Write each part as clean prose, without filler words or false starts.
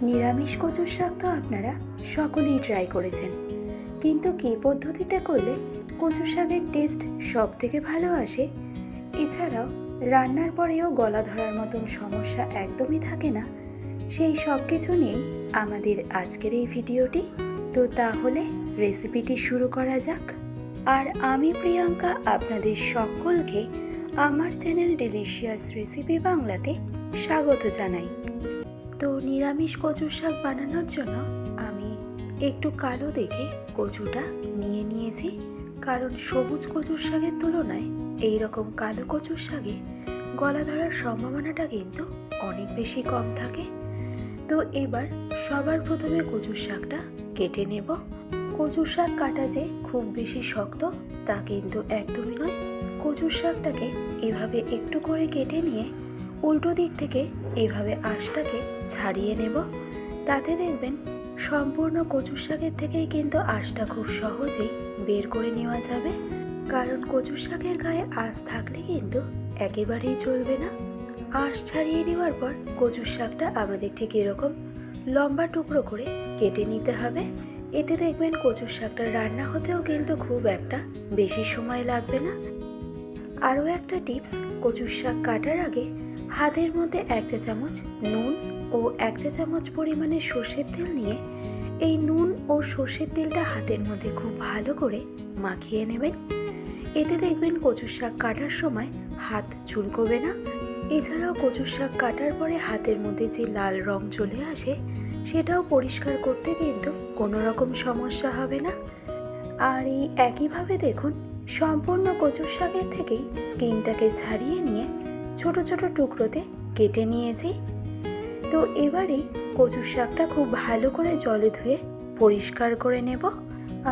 নিরামিষ কচুর শাক তো আপনারা সকলেই ট্রাই করেছেন, কিন্তু কী পদ্ধতিতে করলে কচু শাকের টেস্ট সব থেকে ভালো আসে, এছাড়াও রান্নার পরেও গলা ধরার মতন সমস্যা একদমই থাকে না, সেই সব কিছু নিয়েই আমাদের আজকের এই ভিডিওটি। তো তাহলে রেসিপিটি শুরু করা যাক। আর আমি প্রিয়াঙ্কা আপনাদের সকলকে আমার চ্যানেল ডিলিশিয়াস রেসিপি বাংলাতে স্বাগত জানাই। তো নিরামিষ কচুর শাক বানানোর জন্য আমি একটু কালো দেখে কচুটা নিয়ে নিয়েছি, কারণ সবুজ কচুর শাকের তুলনায় এই রকম কালো কচুর শাকে গলা ধরার সম্ভাবনাটা কিন্তু অনেক বেশি কম থাকে। তো এবার সবার প্রথমে কচুর শাকটা কেটে নেব। কচুর শাক কাটা যে খুব বেশি শক্ত তা কিন্তু একদমই নয়। কচুর শাকটাকে এভাবে একটু করে কেটে নিয়ে উল্টো দিক থেকে এইভাবে আঁশটাকে ছাড়িয়ে নেব। তাতে দেখবেন সম্পূর্ণ কচুর শাকের থেকেই কিন্তু আঁশটা খুব সহজেই বের করে নেওয়া যাবে, কারণ কচুর শাকের গায়ে আঁশ থাকলে কিন্তু একেবারেই চলবে না। আঁশ ছাড়িয়ে নেওয়ার পর কচুর শাকটা আমাদের ঠিক এরকম লম্বা টুকরো করে কেটে নিতে হবে। এতে দেখবেন কচুর শাকটা রান্না হতেও কিন্তু খুব একটা বেশি সময় লাগবে না। আরও একটা টিপস, কচুর শাক কাটার আগে হাতের মধ্যে 1 চা চামচ নুন ও 1 চা চামচ পরিমাণে সর্ষের তেল নিয়ে এই নুন ও সর্ষের তেলটা হাতের মধ্যে খুব ভালো করে মাখিয়ে নেবেন। এতে দেখবেন কচুর শাক কাটার সময় হাত চুলকোবে না। এছাড়াও কচুর শাক কাটার পরে হাতের মধ্যে যে লাল রং চলে আসে সেটাও পরিষ্কার করতে কিন্তু কোনো রকম সমস্যা হবে না। আর এই একইভাবে দেখুন সম্পূর্ণ কচুর শাকের থেকেই স্কিনটাকে ছাড়িয়ে নিয়ে ছোট ছোট টুকরোতে কেটে নিয়েছি। তো এবারেই কচুর শাকটা খুব ভালো করে জলে ধুয়ে পরিষ্কার করে নেব।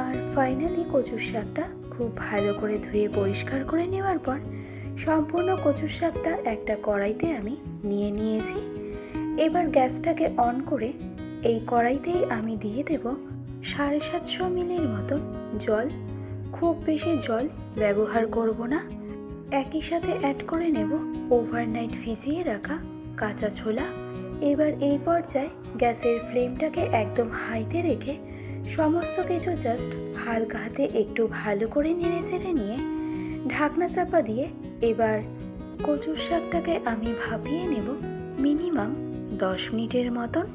আর ফাইনালি কচুর শাকটা খুব ভালো করে ধুয়ে পরিষ্কার করে নেওয়ার পর সম্পূর্ণ কচুর শাকটা একটা কড়াইতে আমি নিয়ে নিয়েছি। এবার গ্যাসটাকে অন করে এই কড়াইতেই আমি দিয়ে দেব 750 মিলির মতন জল। খুব বেশি জল ব্যবহার করব না। একই সাথে অ্যাড করে নেব ওভারনাইট ভিজিয়ে রাখা কাঁচা ছোলা। এবার এই পর্যায়ে গ্যাসের ফ্লেমটাকে একদম হাইতে রেখে সমস্ত কিছু জাস্ট হালকা হাতে একটু ভালো করে নেড়ে চেড়ে নিয়ে ঢাকনা চাপা দিয়ে এবার কচুর শাকটাকে আমি ভাপিয়ে নেব মিনিমাম 10 মিনিটের মতন।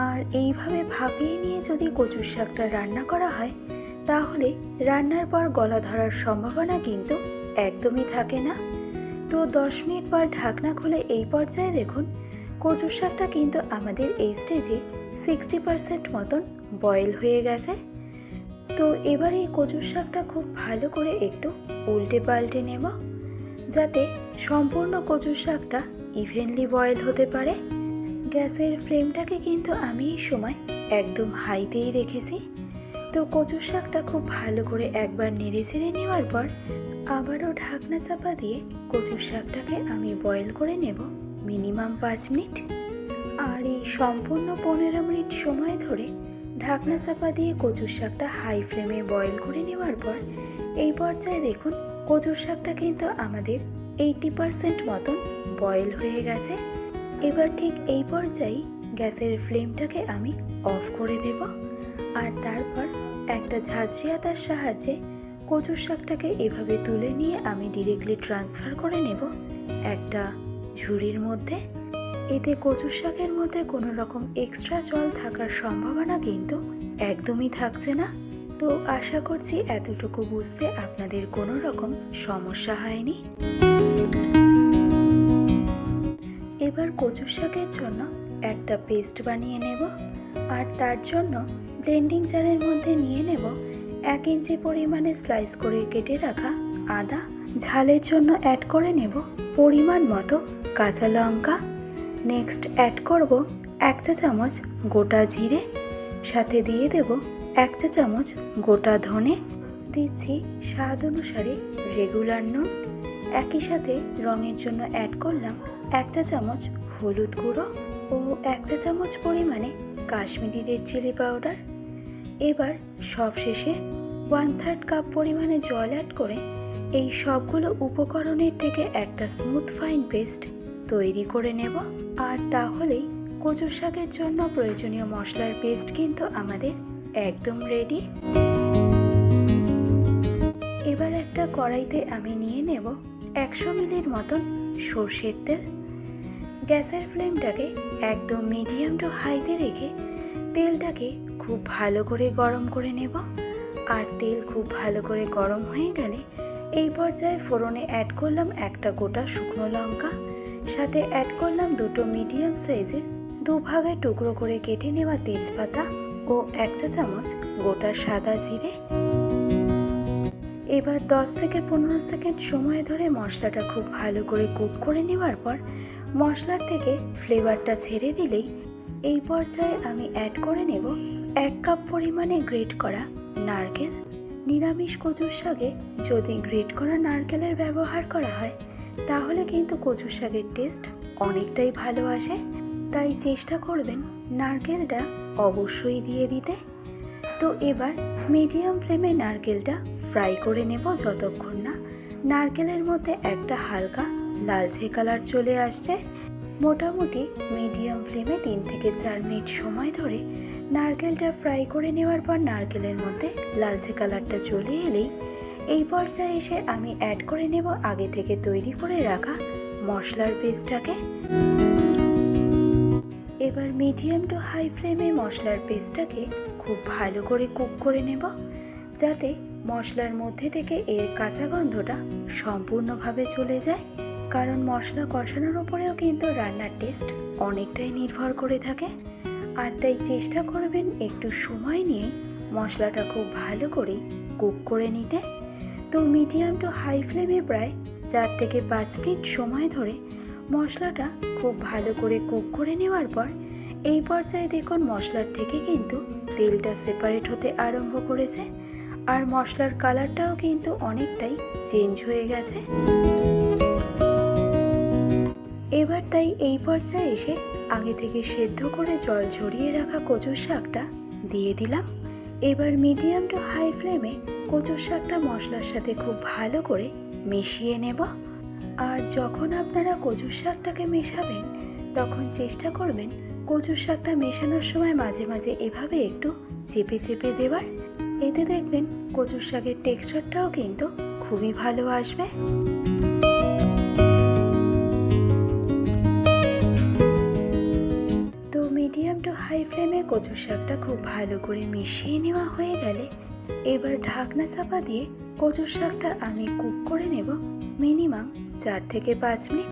আর এইভাবে ভাপিয়ে নিয়ে যদি কচুর শাকটা রান্না করা হয় তাহলে রান্নার পর গলা ধরার সম্ভাবনা কিন্তু একদমই থাকে না। তো 10 মিনিট পর ঢাকনা খুলে এই পর্যায়ে দেখুন কচুর শাকটা কিন্তু আমাদের এই স্টেজে 60% মতন বয়েল হয়ে গেছে। তো এবার এই কচুর শাকটা খুব ভালো করে একটু উল্টে পাল্টে নেব, যাতে সম্পূর্ণ কচুর শাকটা ইভেনলি বয়েল হতে পারে। গ্যাসের ফ্লেমটাকে কিন্তু আমি এই সময় একদম হাইতেই রেখেছি। তো কচুর শাকটা খুব ভালো করে একবার নেড়ে চেড়ে নেওয়ার পর আবারও ঢাকনা চাপা দিয়ে কচুর শাকটাকে আমি বয়েল করে নেব মিনিমাম 5 মিনিট। আর এই সম্পূর্ণ 15 মিনিট সময় ধরে ঢাকনা চাপা দিয়ে কচুর শাকটা হাই ফ্লেমে বয়েল করে নেওয়ার পর এই পর্যায়ে দেখুন কচুর শাকটা কিন্তু আমাদের 80% মতন বয়েল হয়ে গেছে। এবার ঠিক এই পর্যায়ে গ্যাসের ফ্লেমটাকে আমি অফ করে দেব। আর তারপর একটা ঝাঁঝরি আতার সাহায্যে কচুর শাকটাকে এভাবে তুলে নিয়ে আমি ডিরেক্টলি ট্রান্সফার করে নেব একটা ঝুড়ির মধ্যে। এতে কচুর শাকের মধ্যে কোনো রকম এক্সট্রা জল থাকার সম্ভাবনা কিন্তু একদমই থাকছে না। তো আশা করছি এতটুকু বুঝতে আপনাদের কোনো রকম সমস্যা হয়নি। এবার কচুর শাকের জন্য একটা পেস্ট বানিয়ে নেব। আর তার জন্য ব্লেন্ডিং জারের মধ্যে নিয়ে নেব 1 ইঞ্চি পরিমাণে স্লাইস করে কেটে রাখা আদা। ঝালের জন্য অ্যাড করে নেব পরিমাণ মতো কাঁচা লঙ্কা। নেক্সট অ্যাড করব 1 চা চামচ গোটা জিরে, সাথে দিয়ে দেব 1 চা চামচ গোটা ধনে, দিচ্ছি স্বাদ অনুসারে রেগুলার নুন। একই সাথে রঙের জন্য অ্যাড করলাম 1 চা চামচ হলুদ গুঁড়ো ও 1 চা চামচ পরিমাণে কাশ্মীরি রেড চিলি পাউডার। এবার সবশেষে 1/3 কাপ পরিমাণে জল অ্যাড করে এই সবগুলো উপকরণের থেকে একটা স্মুথ ফাইন পেস্ট তৈরি করে নেব। আর তাহলেই কচু শাকের জন্য প্রয়োজনীয় মশলার পেস্ট কিন্তু আমাদের একদম রেডি। এবার একটা কড়াইতে আমি নিয়ে নেব 100 মিলির মতন সর্ষের তেল। গ্যাসের ফ্লেমটাকে একদম মিডিয়াম টু হাইতে রেখে তেলটাকে খুব ভালো করে গরম করে নেব। আর তেল খুব ভালো করে গরম হয়ে গেলে এই পর্যায়ে ফোড়নে অ্যাড করলাম একটা গোটা শুকনো লঙ্কা, সাথে অ্যাড করলাম 2টো মিডিয়াম সাইজের 2 ভাগে টুকরো করে কেটে নেওয়া তেজপাতা ও 1 চা চামচ গোটা সাদা জিরে। এবার 10 থেকে 15 সেকেন্ড সময় ধরে মশলাটা খুব ভালো করে কুক করে নেওয়ার পর মশলার থেকে ফ্লেভারটা ছেড়ে দিলেই এই পর্যায়ে আমি অ্যাড করে নেব 1 কাপ পরিমাণে গ্রেট করা নারকেল। নিরামিষ কচু শাকে যদি গ্রেট করা নারকেলের ব্যবহার করা হয় তাহলে কিন্তু কচু শাকের টেস্ট অনেকটাই ভালো আসে, তাই চেষ্টা করবেন নারকেলটা অবশ্যই দিয়ে দিতে। তো এবার মিডিয়াম ফ্লেমে নারকেলটা ফ্রাই করে নেব যতক্ষণ না নারকেলের মধ্যে একটা হালকা লালচে কালার চলে আসছে। মোটামুটি মিডিয়াম ফ্লেমে 3 থেকে 4 মিনিট সময় ধরে নারকেলটা ফ্রাই করে নেওয়ার পর নারকেলের মধ্যে লালচে কালারটা চলে এলেই এই পর্যায়ে এসে আমি অ্যাড করে নেব আগে থেকে তৈরি করে রাখা মশলার পেস্টটাকে। এবার মিডিয়াম টু হাই ফ্লেমে মশলার পেস্টটাকে খুব ভালো করে কুক করে নেব, যাতে মশলার মধ্যে থেকে এর কাঁচা গন্ধটা সম্পূর্ণভাবে চলে যায়। কারণ মশলা কষানোর উপরেও কিন্তু রান্নার টেস্ট অনেকটাই নির্ভর করে থাকে। আর তাই চেষ্টা করবেন একটু সময় নিয়ে মশলাটা খুব ভালো করে কুক করে নিতে। তো মিডিয়াম টু হাই ফ্লেমে প্রায় 4 থেকে 5 মিনিট সময় ধরে মশলাটা খুব ভালো করে কুক করে নেওয়ার পর এই পর্যায়ে দেখুন মশলার থেকে কিন্তু তেলটা সেপারেট হতে আরম্ভ করেছে আর মশলার কালারটাও কিন্তু অনেকটাই চেঞ্জ হয়ে গেছে। এবার তাই এই পর্যায়ে এসে আগে থেকে সেদ্ধ করে জল ঝরিয়ে রাখা কচুর শাকটা দিয়ে দিলাম। এবার মিডিয়াম টু হাই ফ্লেমে কচুর শাকটা মশলার সাথে খুব ভালো করে মিশিয়ে নেব। আর যখন আপনারা কচুর শাকটাকে মেশাবেন তখন চেষ্টা করবেন কচুর শাকটা মেশানোর সময় মাঝে মাঝে এভাবে একটু চেপে চেপে দেওয়ার। এতে দেখবেন কচুর শাকের টেক্সচারটাও কিন্তু খুবই ভালো আসবে। তো মিডিয়াম টু হাই ফ্লেমে কচুর শাকটা খুব ভালো করে মিশিয়ে নেওয়া হয়ে গেলে এবার ঢাকনা চাপা দিয়ে কচুর শাকটা আমি কুক করে নেব মিনিমাম 4 থেকে 5 মিনিট।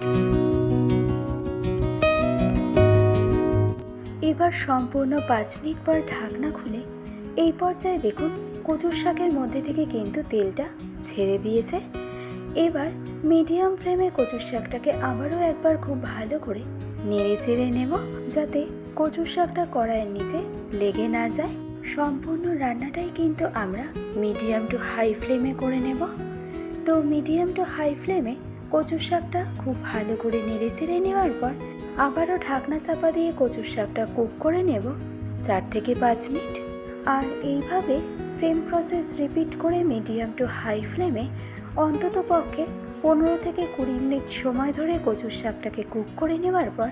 এবার সম্পূর্ণ 5 মিনিট পর ঢাকনা খুলে এই পর্যায়ে দেখুন কচুর শাকের মধ্যে থেকে কিন্তু তেলটা ছেড়ে দিয়েছে। এবার মিডিয়াম ফ্লেমে কচুর শাকটাকে আবারও একবার খুব ভালো করে নেড়ে চেড়ে নেব, যাতে কচুর শাকটা কড়াইয়ের নিচে লেগে না যায়। সম্পূর্ণ রান্নাটাই কিন্তু আমরা মিডিয়াম টু হাই ফ্লেমে করে নেব। তো মিডিয়াম টু হাই ফ্লেমে কচুর শাকটা খুব ভালো করে নেড়ে চেড়ে নেওয়ার পর আবারও ঢাকনা চাপা দিয়ে কচুর শাকটা কুক করে নেব 4 থেকে 5 মিনিট। আর এইভাবে সেম প্রসেস রিপিট করে মিডিয়াম টু হাই ফ্লেমে অন্তত পক্ষে 15 থেকে 20 মিনিট সময় ধরে কচুর শাকটাকে কুক করে নেওয়ার পর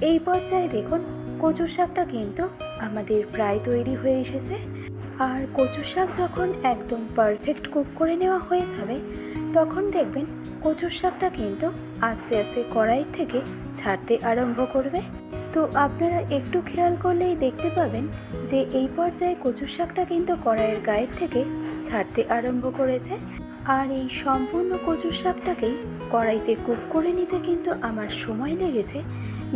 এই পর্যায়ে দেখুন কচুর শাকটা কিন্তু আমাদের প্রায় তৈরি হয়ে এসেছে। আর কচুর শাক যখন একদম পারফেক্ট কুক করে নেওয়া হয়ে যাবে তখন দেখবেন কচুর শাকটা কিন্তু আস্তে আস্তে কড়াই থেকে ছাড়তে আরম্ভ করবে। তো আপনারা একটু খেয়াল করলেই দেখতে পাবেন যে এই পর্যায়ে কচুর শাকটা কিন্তু কড়াইয়ের গায়ের থেকে ছাড়তে আরম্ভ করেছে। আর এই সম্পূর্ণ কচুর শাকটাকেই কড়াইতে কুক করে নিতে কিন্তু আমার সময় লেগেছে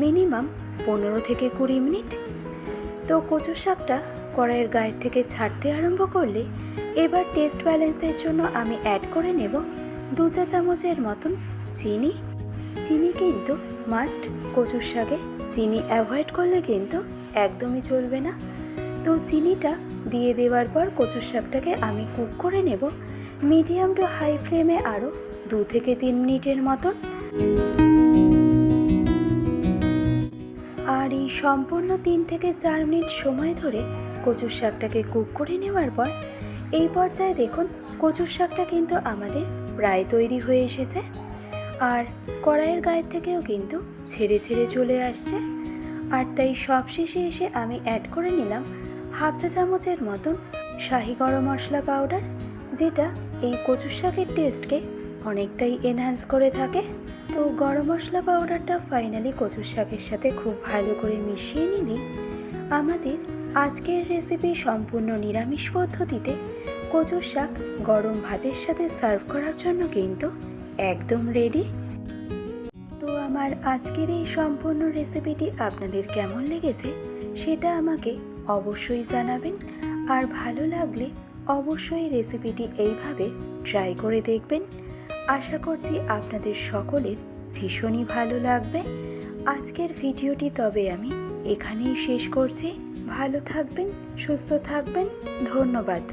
মিনিমাম 15 থেকে 20 মিনিট। তো কচুর শাকটা কড়াইয়ের গায়ের থেকে ছাড়তে আরম্ভ করলে এবার টেস্ট ব্যালেন্সের জন্য আমি অ্যাড করে নেব 2 চা চামচের মতন চিনি। চিনি কিন্তু মাস্ট, কচুর শাকে চিনি অ্যাভয়েড করলে কিন্তু একদমই চলবে না। তো চিনিটা দিয়ে দেওয়ার পর কচুর শাকটাকে আমি কুক করে নেব মিডিয়াম টু হাই ফ্লেমে আরও 2 থেকে 3 মিনিটের মতন। আর এই সম্পূর্ণ 3 থেকে 4 মিনিট সময় ধরে কচুর শাকটাকে কুক করে নেওয়ার পর এই পর্যায়ে দেখুন কচুর শাকটা কিন্তু আমাদের প্রায় তৈরি হয়ে এসেছে। আর কড়াইয়ের গায়ের থেকেও কিন্তু ছেড়ে ছেড়ে চলে আসছে। আর তাই সবশেষে এসে আমি অ্যাড করে নিলাম হাফ চা চামচের মতন শাহি গরম মশলা পাউডার, যেটা এই কচু শাকের টেস্টকে অনেকটাই এনহ্যান্স করে থাকে। তো গরম মশলা পাউডারটা ফাইনালি কচু শাকের সাথে খুব ভালো করে মিশিয়ে নিলেই আমাদের আজকের রেসিপি সম্পূর্ণ নিরামিষ পদ্ধতিতে কচু শাক গরম ভাতের সাথে সার্ভ করার জন্য কিন্তু একদম রেডি। তো আমার আজকের এই সম্পূর্ণ রেসিপিটি আপনাদের কেমন লেগেছে সেটা আমাকে অবশ্যই জানাবেন, আর ভালো লাগলে অবশ্যই রেসিপিটি এইভাবে ট্রাই করে দেখবেন। আশা করছি আপনাদের সকলের ভীষণই ভালো লাগবে। আজকের ভিডিওটি তবে আমি এখানেই শেষ করছি। ভালো থাকবেন, সুস্থ থাকবেন, ধন্যবাদ।